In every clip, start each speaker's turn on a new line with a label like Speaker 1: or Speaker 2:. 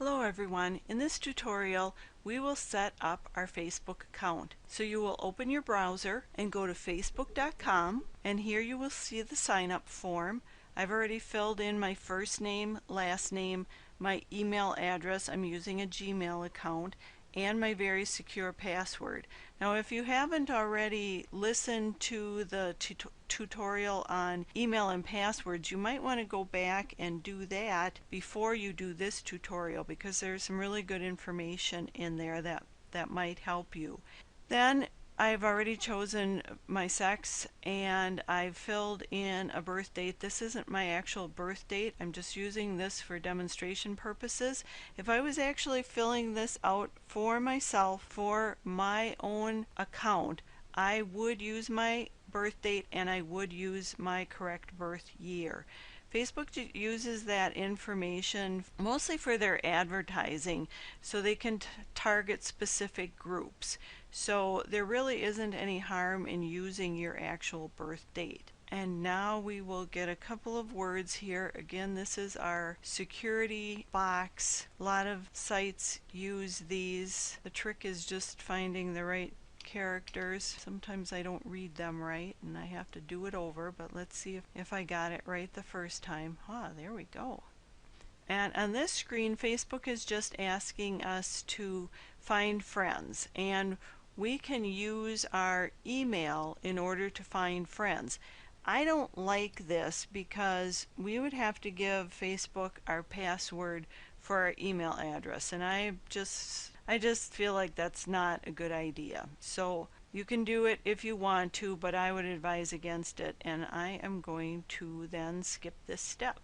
Speaker 1: Hello everyone. In this tutorial we will set up our Facebook account. So you will open your browser and go to facebook.com, and here you will see the sign up form. I've already filled in my first name, last name, my email address. I'm using a Gmail account, and my very secure password. Now if you haven't already listened to the tutorial on email and passwords, you might want to go back and do that before you do this tutorial, because there's some really good information in there that might help you. Then I've already chosen my sex and I've filled in a birth date. This isn't my actual birth date. I'm just using this for demonstration purposes. If I was actually filling this out for myself, for my own account, I would use my birth date and I would use my correct birth year. Facebook uses that information mostly for their advertising, so they can target specific groups. So there really isn't any harm in using your actual birth date. And now we will get a couple of words here. Again, this is our security box. A lot of sites use these. The trick is just finding the right characters. Sometimes I don't read them right and I have to do it over, but let's see if I got it right the first time. There we go. And on this screen, Facebook is just asking us to find friends, and we can use our email in order to find friends. I don't like this because we would have to give Facebook our password for our email address, and I just feel like that's not a good idea. So you can do it if you want to, but I would advise against it, and I am going to then skip this step.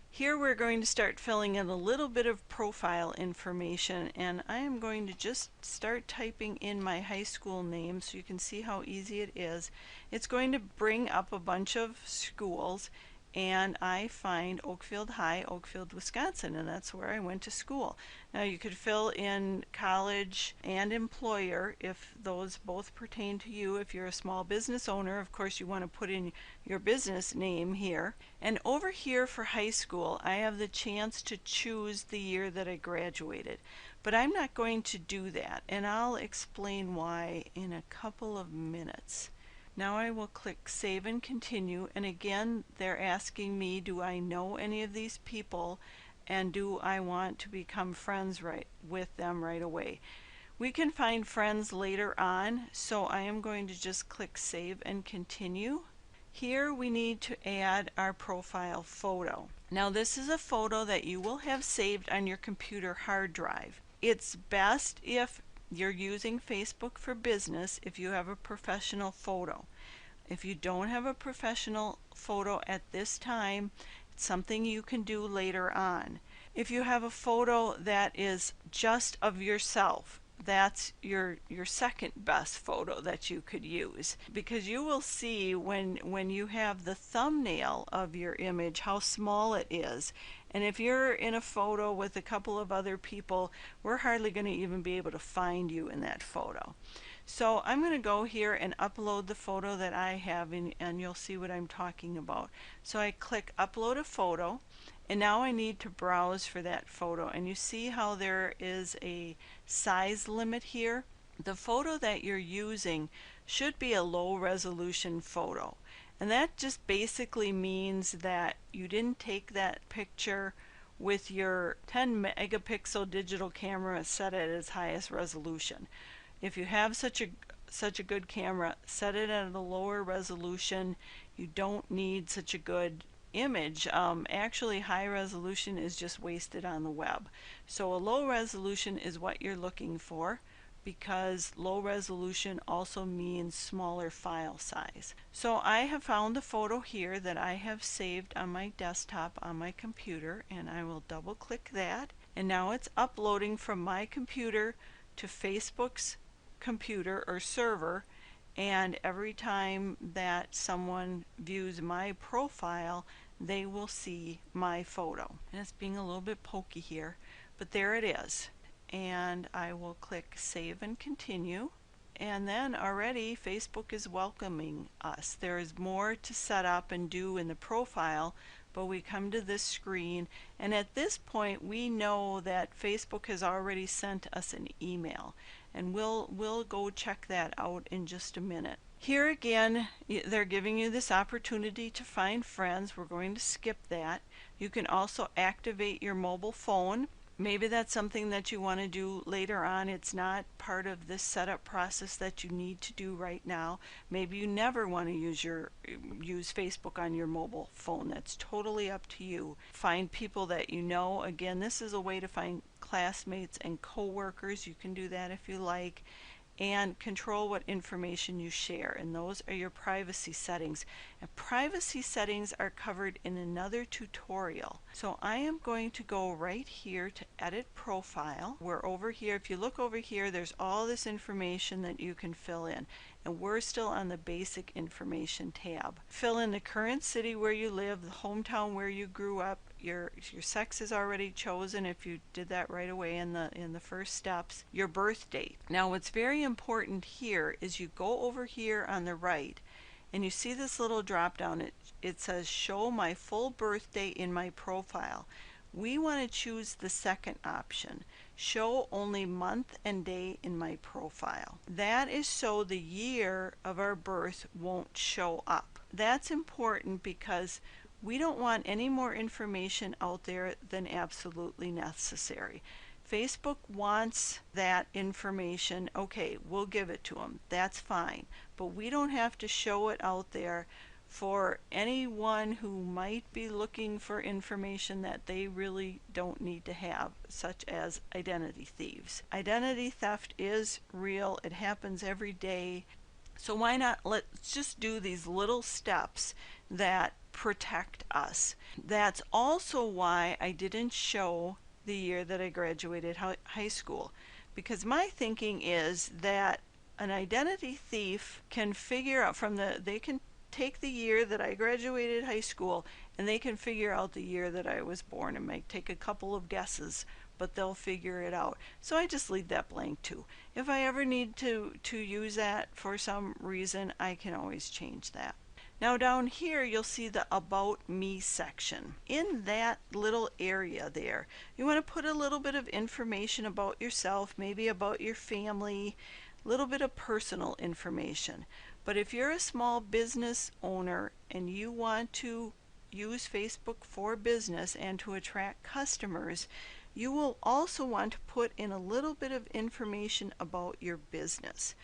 Speaker 1: Here we're going to start filling in a little bit of profile information, and I am going to just start typing in my high school name so you can see how easy it is. It's going to bring up a bunch of schools, and I find Oakfield High, Oakfield, Wisconsin, and that's where I went to school. Now you could fill in college and employer if those both pertain to you. If you're a small business owner, of course you want to put in your business name here. And over here for high school, I have the chance to choose the year that I graduated. But I'm not going to do that, and I'll explain why in a couple of minutes. Now I will click Save and Continue, and again they're asking me, do I know any of these people and do I want to become friends with them right away? We can find friends later on, so I am going to just click Save and Continue. Here we need to add our profile photo. Now this is a photo that you will have saved on your computer hard drive. It's best if you're using Facebook for Business if you have a professional photo. If you don't have a professional photo at this time, it's something you can do later on. If you have a photo that is just of yourself, that's your second best photo that you could use, because you will see when you have the thumbnail of your image how small it is. And if you're in a photo with a couple of other people, we're hardly going to even be able to find you in that photo. So I'm going to go here and upload the photo that I have, and you'll see what I'm talking about. So I click Upload a Photo, and now I need to browse for that photo. And you see how there is a size limit here? The photo that you're using should be a low resolution photo. And that just basically means that you didn't take that picture with your 10 megapixel digital camera set at its highest resolution. If you have such a good camera, set it at a lower resolution. You don't need such a good image. Actually, high resolution is just wasted on the web. So a low resolution is what you're looking for, because low resolution also means smaller file size. So I have found the photo here that I have saved on my desktop on my computer, and I will double click that, and now it's uploading from my computer to Facebook's computer or server, and every time that someone views my profile, they will see my photo. And it's being a little bit pokey here, but there it is. And I will click Save and Continue, and then already Facebook is welcoming us. There is more to set up and do in the profile, but we come to this screen, and at this point we know that Facebook has already sent us an email, and we'll go check that out in just a minute. Here again, they're giving you this opportunity to find friends. We're going to skip that. You can also activate your mobile phone. Maybe that's something that you want to do later on. It's not part of this setup process that you need to do right now. Maybe you never want to use Facebook on your mobile phone. That's totally up to you. Find people that you know. Again, this is a way to find classmates and coworkers. You can do that if you like. And control what information you share, and those are your privacy settings. And privacy settings are covered in another tutorial. So I am going to go right here to edit profile. We're over here. If you look over here, there's all this information that you can fill in, and we're still on the basic information tab. Fill in the current city where you live, the hometown where you grew up. Your sex is already chosen if you did that right away in the first steps. Your birth date. Now what's very important here is you go over here on the right and you see this little drop down. It says show my full birthday in my profile. We want to choose the second option, show only month and day in my profile. That is so the year of our birth won't show up. That's important because we don't want any more information out there than absolutely necessary. Facebook wants that information. Okay, we'll give it to them. That's fine. But we don't have to show it out there for anyone who might be looking for information that they really don't need to have, such as identity thieves. Identity theft is real. It happens every day. So why not let's just do these little steps that protect us. That's also why I didn't show the year that I graduated high school, because my thinking is that an identity thief can figure out they can take the year that I graduated high school and they can figure out the year that I was born and might take a couple of guesses, but they'll figure it out. So I just leave that blank too. If I ever need to use that for some reason, I can always change that. Now down here you'll see the About Me section. In that little area there, you want to put a little bit of information about yourself, maybe about your family, a little bit of personal information. But if you're a small business owner and you want to use Facebook for business and to attract customers, you will also want to put in a little bit of information about your business.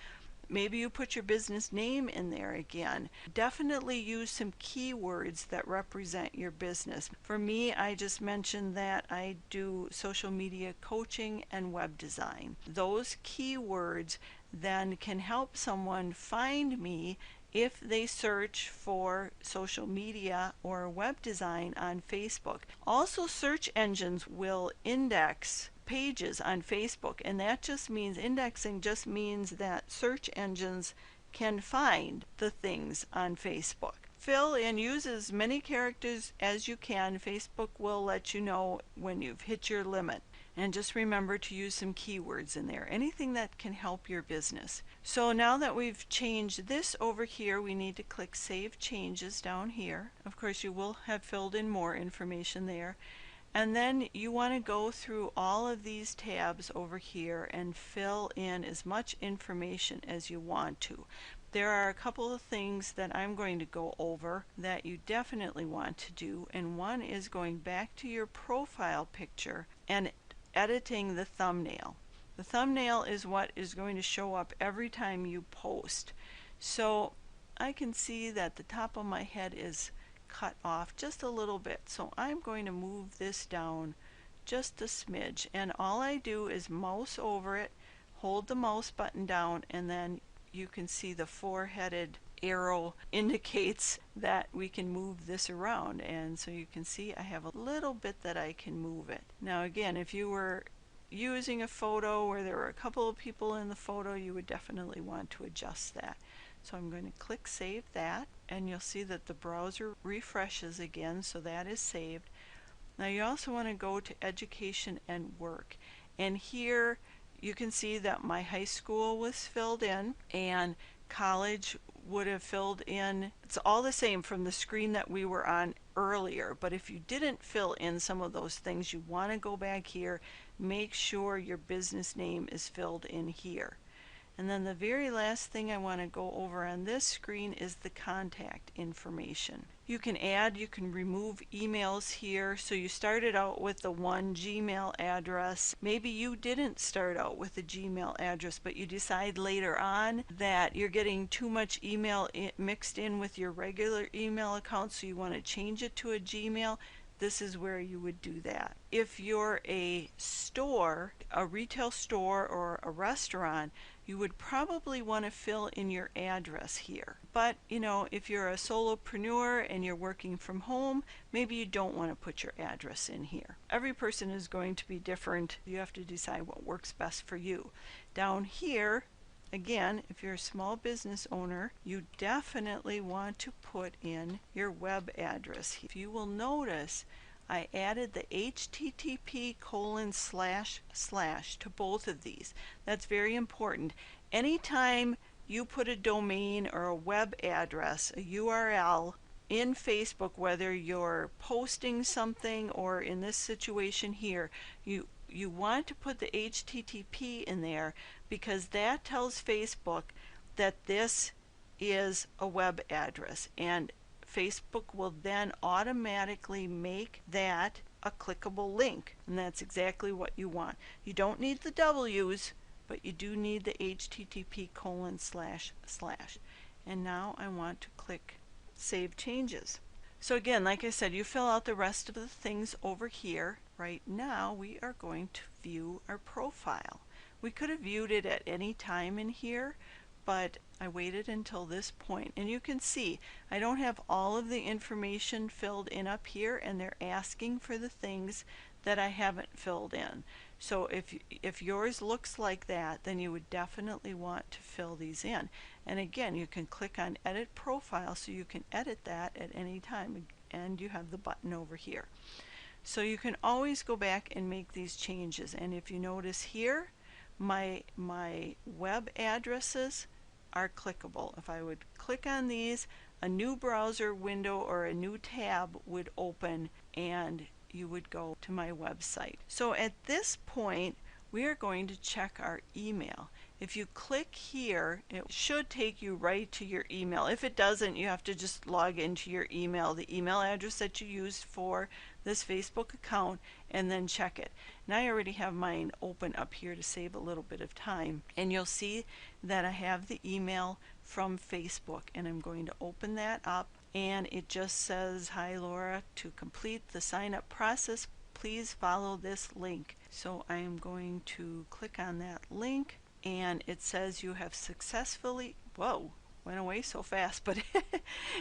Speaker 1: Maybe you put your business name in there again. Definitely use some keywords that represent your business. For me, I just mentioned that I do social media coaching and web design. Those keywords then can help someone find me if they search for social media or web design on Facebook. Also, search engines will index pages on Facebook, and that just means indexing just means that search engines can find the things on Facebook. Fill and use as many characters as you can. Facebook will let you know when you've hit your limit. And just remember to use some keywords in there, anything that can help your business. So now that we've changed this over here, we need to click Save Changes down here. Of course, you will have filled in more information there. And then you want to go through all of these tabs over here and fill in as much information as you want to. There are a couple of things that I'm going to go over that you definitely want to do, and one is going back to your profile picture and editing the thumbnail. The thumbnail is what is going to show up every time you post. So I can see that the top of my head is cut off just a little bit, so I'm going to move this down just a smidge, and all I do is mouse over it, hold the mouse button down, and then you can see the four-headed arrow indicates that we can move this around, and so you can see I have a little bit that I can move it. Now again, if you were using a photo where there were a couple of people in the photo, you would definitely want to adjust that. So I'm going to click Save That, and you'll see that the browser refreshes again, so that is saved. Now you also want to go to Education and Work, and here you can see that my high school was filled in and college would have filled in. It's all the same from the screen that we were on earlier, but if you didn't fill in some of those things, you want to go back here, make sure your business name is filled in here. And then the very last thing I want to go over on this screen is the contact information. You can add, you can remove emails here. So you started out with the one Gmail address. Maybe you didn't start out with a Gmail address, but you decide later on that you're getting too much email mixed in with your regular email account, so you want to change it to a Gmail. This is where you would do that. If you're a store, a retail store or a restaurant, you would probably want to fill in your address here. But if you're a solopreneur and you're working from home, maybe you don't want to put your address in here. Every person is going to be different. You have to decide what works best for you. Down here, again, if you're a small business / you definitely want to put in your web address. If you will notice, I added the http:// to both of these. That's very important. Anytime you put a domain or a web address, a URL, in Facebook, whether you're posting something or in this situation here, you want to put the HTTP in there, because that tells Facebook that this is a web address, and Facebook will then automatically make that a clickable link, and that's exactly what you want. You don't need the W's, but you do need the http://. And now I want to click Save Changes. So again, like I said, you fill out the rest of the things over here. Right now we are going to view our profile. We could have viewed it at any time in here, but I waited until this point, and you can see I don't have all of the information filled in up here, and they're asking for the things that I haven't filled in. So if yours looks like that, then you would definitely want to fill these in. And again, you can click on Edit Profile, so you can edit that at any time, and you have the button over here. So you can always go back and make these changes. And if you notice here, my web addresses are clickable. If I would click on these, a new browser window or a new tab would open, and you would go to my website. So at this point, we are going to check our email. If you click here, it should take you right to your email. If it doesn't, you have to just log into your email, the email address that you used for this Facebook account, and then check it. Now I already have mine open up here to save a little bit of time, and you'll see that I have the email from Facebook, and I'm going to open that up, and it just says, "Hi Laura, to complete the sign up process, please follow this link." So I am going to click on that link, and it says you have successfully, whoa, went away so fast, but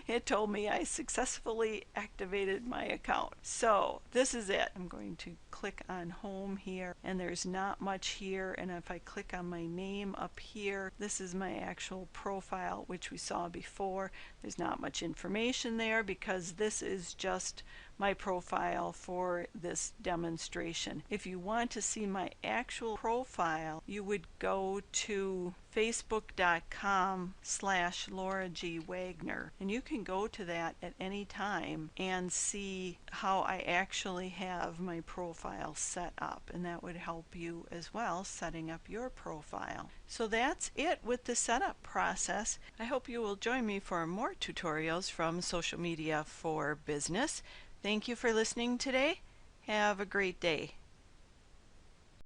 Speaker 1: it told me I successfully activated my account. So this is it. I'm going to click on home here, and there's not much here, and if I click on my name up here, this is my actual profile, which we saw before. There's not much information there because this is just my profile for this demonstration. If you want to see my actual profile, you would go to facebook.com/Laura G. Wagner, and you can go to that at any time and see how I actually have my profile set up, and that would help you as well setting up your profile. So that's it with the setup process. I hope you will join me for more tutorials from Social Media for Business. Thank you for listening today. Have a great day.